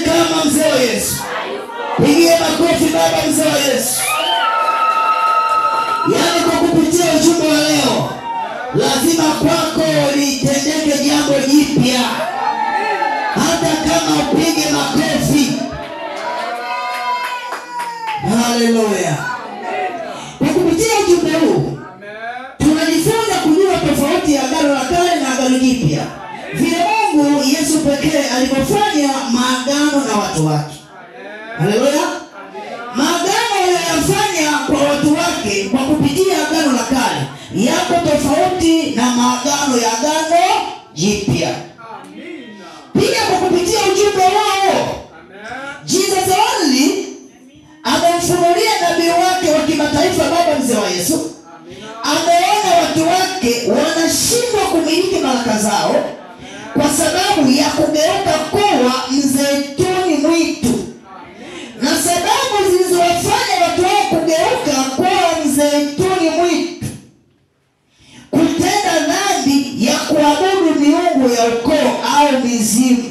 kama mzee wa Yesu? Pigie makofi baba mzee wa Yesu. Yaani kwa kupitia ujumbe wa leo, lazima kwako litendeke jambo jipya. Hata kama upige makofi. Haleluya. Kwa kupitia ujumbe huu, tunajifunza kujua tofauti ya Agano la Kale na Agano Jipya. Vile Mungu Yesu pekee alipofanya maagano na watu wake. Haleluya. Maagano aliyofanya kwa watu wake kwa kupitia Agano la Kale yako tofauti na maagano ya Agano Jipya. Pia kwa kupitia ujumbe wao, Jesus only amemfunulia nabii wake wa kimataifa baba mzee wa Yesu. Ameona watu wake wanashindwa kumiliki baraka zao kwa sababu ya kugeuka kuwa mzeituni mwitu. Na sababu zilizowafanya watu wao kugeuka kuwa mzeituni mwitu, kutenda dhambi ya kuabudu miungu ya ukoo au mizimu.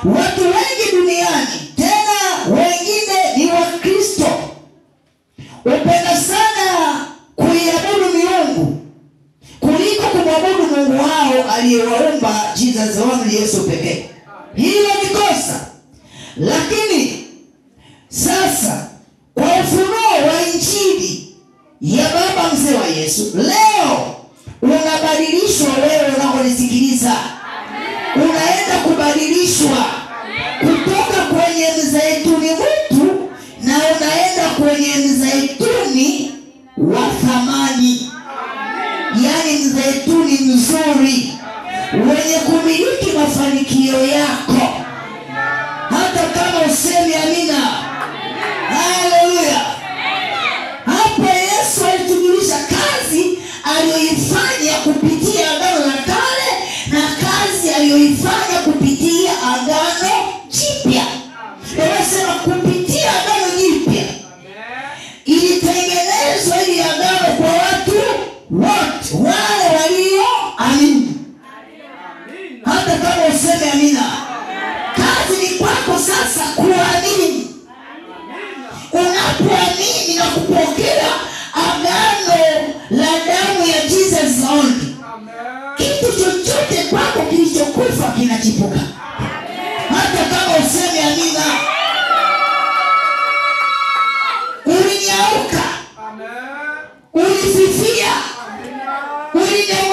Watu wengi duniani, tena wengine ni Wakristo, upenda sana kuiabudu miungu kuliko kumwabudu Mungu wao aliyewaumba, Jesus only, Yesu pekee. Hilo ni kosa. Lakini sasa kwa ufunuo wa Injili ya baba mzee wa Yesu, leo unabadilishwa. Wewe unaonisikiliza, unaenda kubadilishwa kutoka kwenye mzeituni mwitu na unaenda kwenye mzeituni wa thamani. Yaani mzeituni mzuri wenye kumiliki mafanikio yako, hata kama usemi amina. Haleluya. Hapa Yesu alitujulisha kazi aliyoifanya kupitia Agano la Kale na kazi aliyoifanya kupitia Agano Jipya. Anasema kupitia Agano Jipya ilitengenezwa ili agano kwa watu wote wale walioamini. Hata kama useme amina. Kazi ni kwako sasa kuamini. Unapoamini na kupokea agano la damu ya Jesus only, kitu chochote kwako kilichokufa kinachipuka. Hata kama useme amina. Ulinyauka, ulififia, ulinyauka